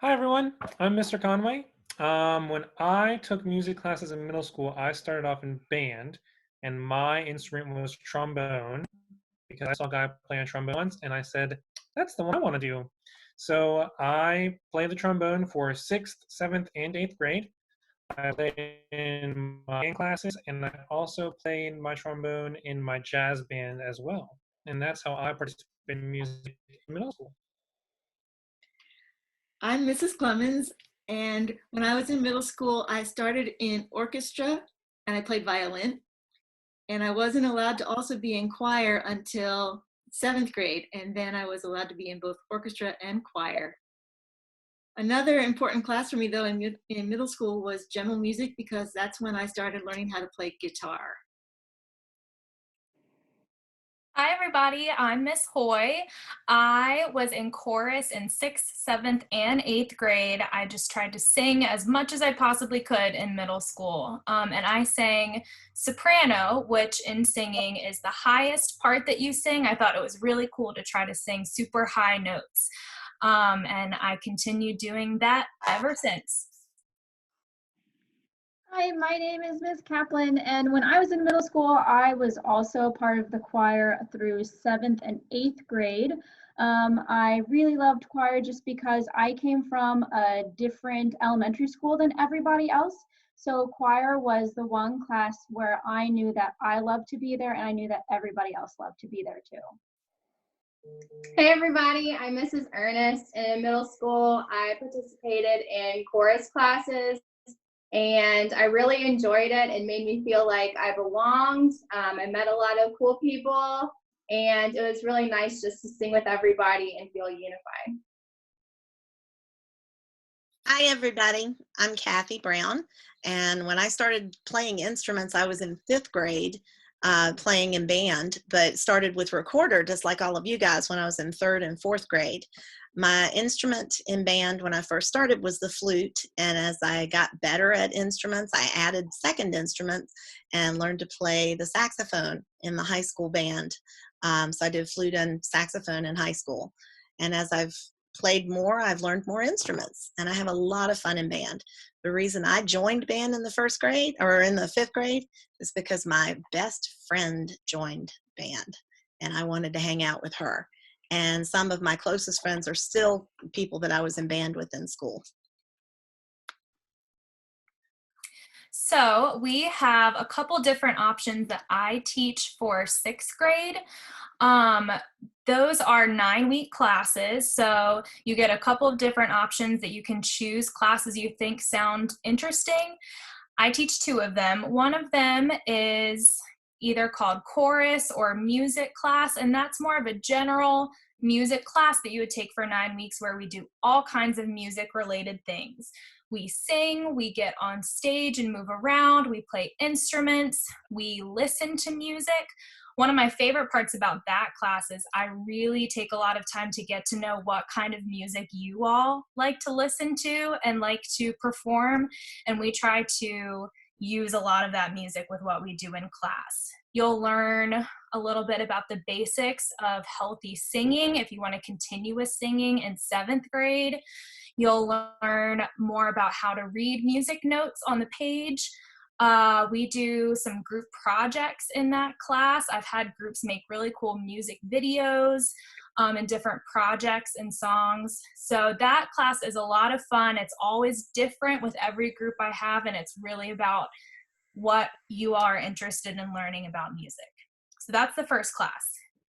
Hi everyone, I'm Mr. Conway. When I took music classes in middle school, I started off in band, and my instrument was trombone because I saw a guy play on trombone once, and I said, "That's the one I want to do." So I played the trombone for sixth, seventh, and eighth grade. I played in my band classes, and I also played my trombone in my jazz band as well. And that's how I participated in music in middle school. I'm Mrs. Clemens, and when I was in middle school, I started in orchestra and I played violin. And I wasn't allowed to also be in choir until seventh grade, and then I was allowed to be in both orchestra and choir. Another important class for me, though, in middle school was general music because that's when I started learning how to play guitar. Hi, everybody. I'm Miss Hoy. I was in chorus in sixth, seventh, and eighth grade. I just tried to sing as much as I possibly could in middle school. And I sang soprano, which in singing is the highest part that you sing. I thought it was really cool to try to sing super high notes. And I continued doing that ever since. Hi, my name is Ms. Kaplan, and when I was in middle school, I was also part of the choir through seventh and eighth grade. I really loved choir just because I came from a different elementary school than everybody else. So choir was the one class where I knew that I loved to be there, and I knew that everybody else loved to be there too. Hey everybody, I'm Mrs. Ernest. In middle school, I participated in chorus classes and I really enjoyed it. It made me feel like I belonged. I met a lot of cool people and it was really nice just to sing with everybody and feel unified. Hi, everybody. I'm Kathy Brown. And when I started playing instruments, I was in fifth grade playing in band, but started with recorder, just like all of you guys, when I was in third and fourth grade. My instrument in band when I first started was the flute. And as I got better at instruments, I added second instruments and learned to play the saxophone in the high school band. So I did flute and saxophone in high school. And as I've played more, I've learned more instruments, and I have a lot of fun in band. The reason I joined band in the first grade or in the fifth grade is because my best friend joined band and I wanted to hang out with her. And some of my closest friends are still people that I was in band with in school. So we have a couple different options that I teach for sixth grade. Um, those are 9-week classes. So you get a couple of different options that you can choose classes you think sound interesting. I teach two of them. One of them is either called chorus or music class, and that's more of a general music class that you would take for 9 weeks where we do all kinds of music related things. We sing, we get on stage and move around, we play instruments, we listen to music. One of my favorite parts about that class is I really take a lot of time to get to know what kind of music you all like to listen to and like to perform, and we try to use a lot of that music with what we do in class. You'll learn a little bit about the basics of healthy singing if you want to continue with singing in seventh grade. You'll learn more about how to read music notes on the page. We do some group projects in that class. I've had groups make really cool music videos and different projects and songs. So that class is a lot of fun. It's always different with every group I have, and it's really about what you are interested in learning about music. So that's the first class.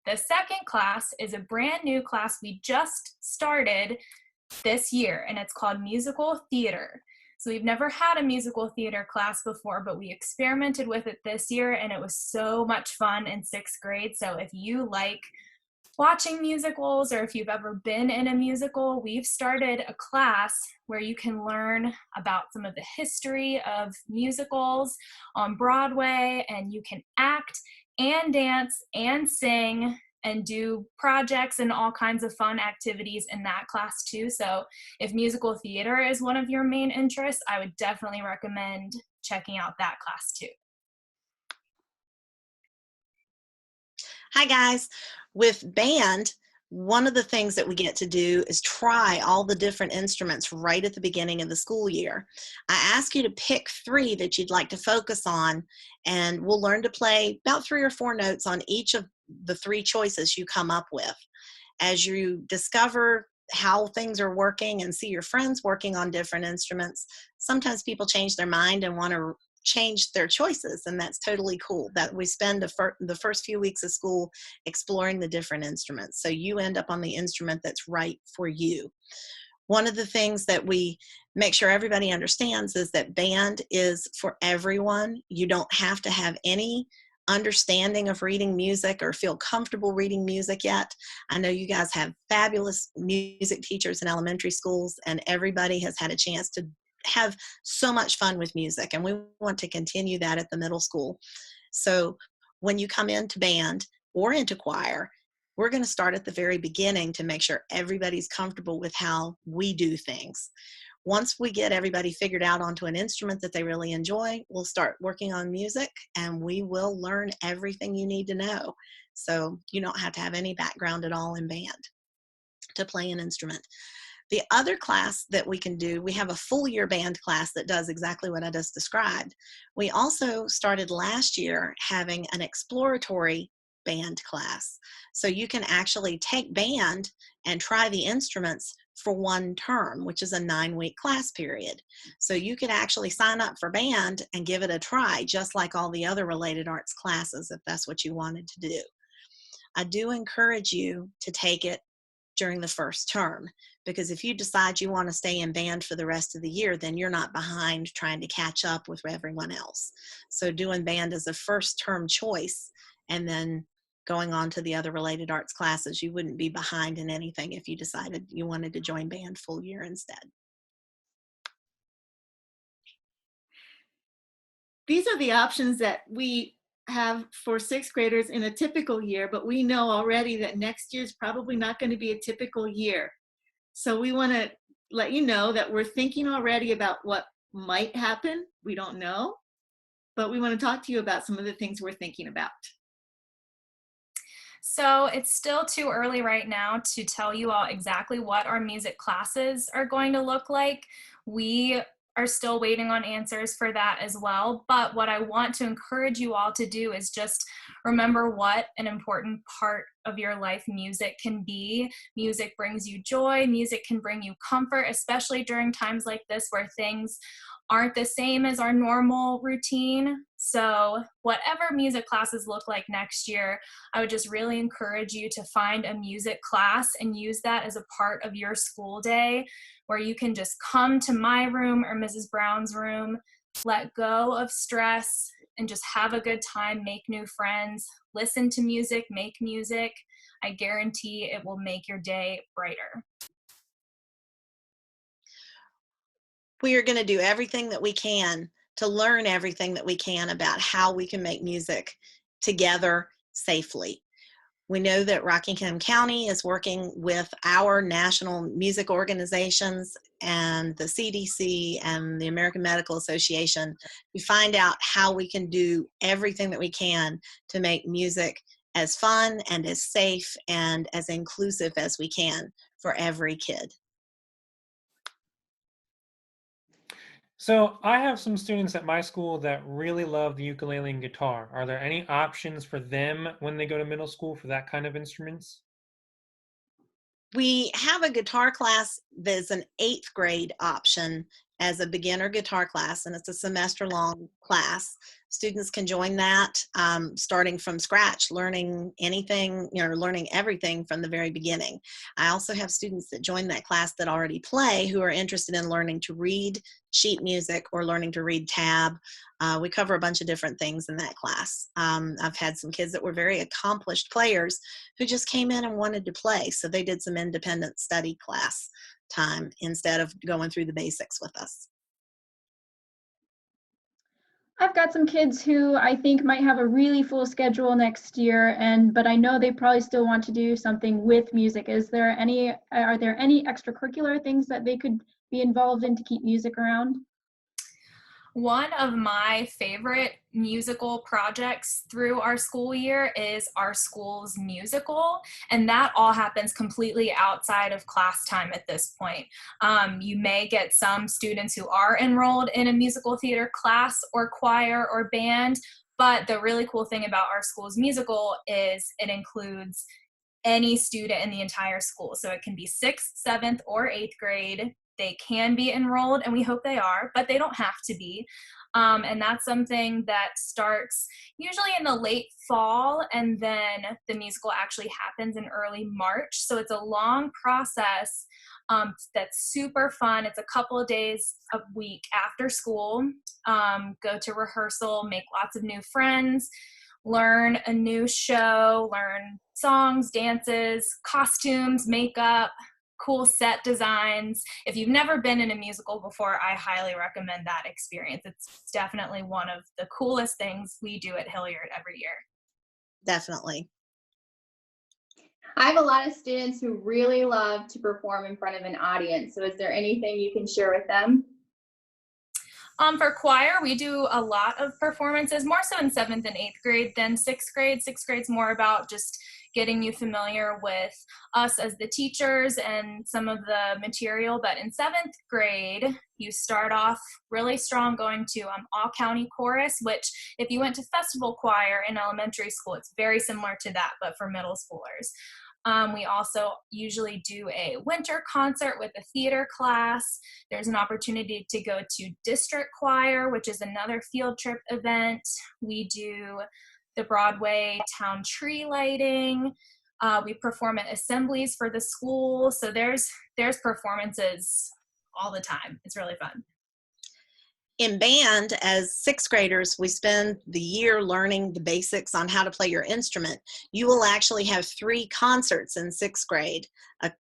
The second class is a brand new class we just started this year, and it's called musical theater. So we've never had a musical theater class before, but we experimented with it this year, and it was so much fun in sixth grade. So if you like watching musicals, or if you've ever been in a musical, we've started a class where you can learn about some of the history of musicals on Broadway, and you can act and dance and sing and do projects and all kinds of fun activities in that class too. So if musical theater is one of your main interests, I would definitely recommend checking out that class too. Hi, guys. With band, one of the things that we get to do is try all the different instruments right at the beginning of the school year. I ask you to pick 3 that you'd like to focus on, and we'll learn to play about 3 or 4 notes on each of the 3 choices you come up with. As you discover how things are working and see your friends working on different instruments, sometimes people change their mind and want to change their choices, and that's totally cool. That we spend the first few weeks of school exploring the different instruments, so you end up on the instrument that's right for you. One of the things that we make sure everybody understands is that band is for everyone. You don't have to have any understanding of reading music or feel comfortable reading music yet. I know you guys have fabulous music teachers in elementary schools, and everybody has had a chance to have so much fun with music, and we want to continue that at the middle school. So when you come into band or into choir, we're going to start at the very beginning to make sure everybody's comfortable with how we do things. Once we get everybody figured out onto an instrument that they really enjoy, we'll start working on music, and we will learn everything you need to know. So you don't have to have any background at all in band to play an instrument. The other class that we can do, we have a full year band class that does exactly what I just described. We also started last year having an exploratory band class. So you can actually take band and try the instruments for 1 term, which is a 9-week class period. So you could actually sign up for band and give it a try, just like all the other related arts classes, if that's what you wanted to do. I do encourage you to take it during the first term, because if you decide you want to stay in band for the rest of the year, then you're not behind trying to catch up with everyone else. So doing band as a first term choice and then going on to the other related arts classes, you wouldn't be behind in anything if you decided you wanted to join band full year instead. These are the options that we have for 6th graders in a typical year, but we know already that next year is probably not going to be a typical year. So we want to let you know that we're thinking already about what might happen. We don't know, but we want to talk to you about some of the things we're thinking about. So it's still too early right now to tell you all exactly what our music classes are going to look like. We are still waiting on answers for that as well. But what I want to encourage you all to do is just remember what an important part of your life music can be. Music brings you joy. Music can bring you comfort, especially during times like this where things aren't the same as our normal routine. So whatever music classes look like next year, I would just really encourage you to find a music class and use that as a part of your school day, where you can just come to my room or Mrs. Brown's room, let go of stress, and just have a good time, make new friends, listen to music, make music. I guarantee it will make your day brighter. We are going to do everything that we can to learn everything that we can about how we can make music together safely. We know that Rockingham County is working with our national music organizations and the CDC and the American Medical Association to find out how we can do everything that we can to make music as fun and as safe and as inclusive as we can for every kid. So I have some students at my school that really love the ukulele and guitar. Are there any options for them when they go to middle school for that kind of instruments? We have a guitar class that's an 8th grade option as a beginner guitar class, and it's a semester-long class. Students can join that starting from scratch, learning anything, learning everything from the very beginning. I also have students that join that class that already play who are interested in learning to read sheet music or learning to read tab. We cover a bunch of different things in that class. I've had some kids that were very accomplished players who just came in and wanted to play, so they did some independent study class time instead of going through the basics with us. I've got some kids who I think might have a really full schedule next year, but I know they probably still want to do something with music. Are there any extracurricular things that they could be involved in to keep music around? One of my favorite musical projects through our school year is our school's musical, and that all happens completely outside of class time at this point. You may get some students who are enrolled in a musical theater class or choir or band, but the really cool thing about our school's musical is it includes any student in the entire school. So it can be 6th, 7th, or 8th grade. They can be enrolled, and we hope they are, but they don't have to be. And that's something that starts usually in the late fall, and then the musical actually happens in early March. So it's a long process that's super fun. It's a couple of days a week after school. Go to rehearsal, make lots of new friends, learn a new show, learn songs, dances, costumes, makeup, cool set designs. If you've never been in a musical before, I highly recommend that experience. It's definitely one of the coolest things we do at Hillyard every year. Definitely. I have a lot of students who really love to perform in front of an audience. So is there anything you can share with them? For choir, we do a lot of performances, more so in 7th and 8th grade than 6th grade. 6th grade's more about just getting you familiar with us as the teachers and some of the material. But in 7th grade, you start off really strong going to all-county chorus, which if you went to festival choir in elementary school, it's very similar to that, but for middle schoolers. We also usually do a winter concert with a theater class. There's an opportunity to go to district choir, which is another field trip event. We do the Broadway town tree lighting. We perform at assemblies for the school. So there's performances all the time. It's really fun. In band, as 6th graders, we spend the year learning the basics on how to play your instrument. You will actually have 3 concerts in 6th grade,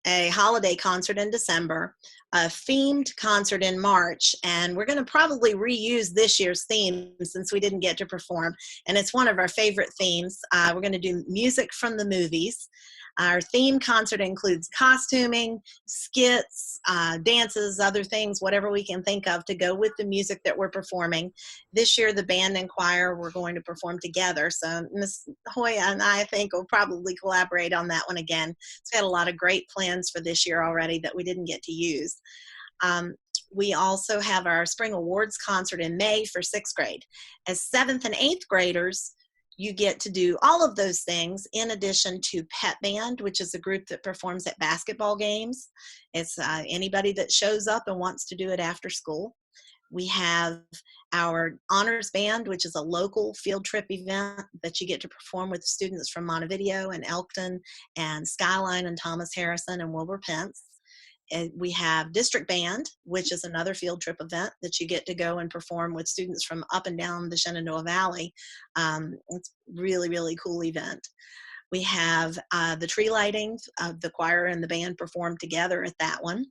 a holiday concert in December, a themed concert in March, and we're going to probably reuse this year's theme since we didn't get to perform, and it's one of our favorite themes. We're going to do music from the movies. Our theme concert includes costuming, skits, dances, other things, whatever we can think of to go with the music that we're performing. This year, the band and choir, we're going to perform together. So Ms. Hoya and I think will probably collaborate on that one again. It's got a lot of great plans for this year already that we didn't get to use. We also have our spring awards concert in May for 6th grade. As 7th and 8th graders, you get to do all of those things in addition to pep band, which is a group that performs at basketball games. It's anybody that shows up and wants to do it after school. We have our honors band, which is a local field trip event that you get to perform with students from Montevideo and Elkton and Skyline and Thomas Harrison and Wilbur Pence. We have district band, which is another field trip event that you get to go and perform with students from up and down the Shenandoah Valley. It's really, really cool event. We have the tree lighting. The choir and the band perform together at that one.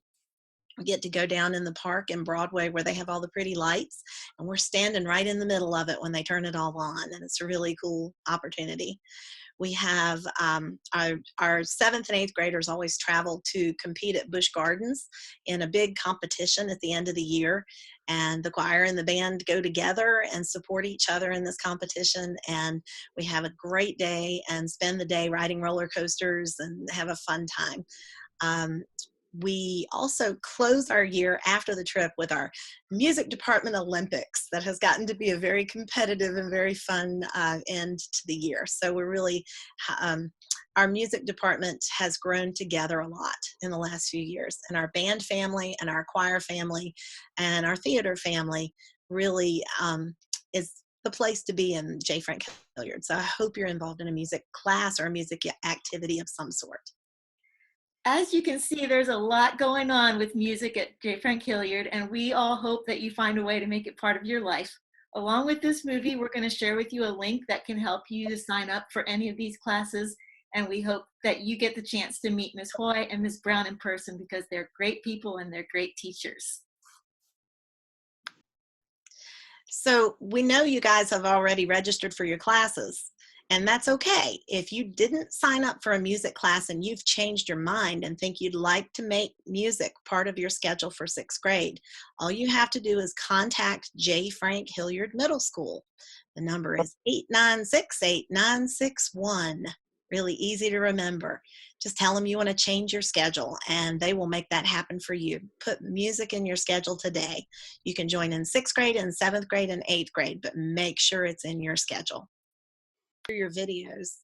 We get to go down in the park in Broadway where they have all the pretty lights, and we're standing right in the middle of it when they turn it all on, and it's a really cool opportunity. We have our 7th and 8th graders always travel to compete at Busch Gardens in a big competition at the end of the year. And the choir and the band go together and support each other in this competition. And we have a great day and spend the day riding roller coasters and have a fun time. We also close our year after the trip with our music department Olympics that has gotten to be a very competitive and very fun end to the year. So we're really, our music department has grown together a lot in the last few years. And our band family and our choir family and our theater family really is the place to be in J. Frank Hillyard. So I hope you're involved in a music class or a music activity of some sort. As you can see, there's a lot going on with music at J. Frank Hillyard, and we all hope that you find a way to make it part of your life. Along with this movie, we're going to share with you a link that can help you to sign up for any of these classes, and we hope that you get the chance to meet Ms. Hoy and Ms. Brown in person because they're great people and they're great teachers. So we know you guys have already registered for your classes. And that's okay. If you didn't sign up for a music class and you've changed your mind and think you'd like to make music part of your schedule for 6th grade, all you have to do is contact J. Frank Hillyard Middle School. The number is 896-8961. Really easy to remember. Just tell them you want to change your schedule and they will make that happen for you. Put music in your schedule today. You can join in 6th grade and 7th grade and 8th grade, but make sure it's in your schedule. Your videos.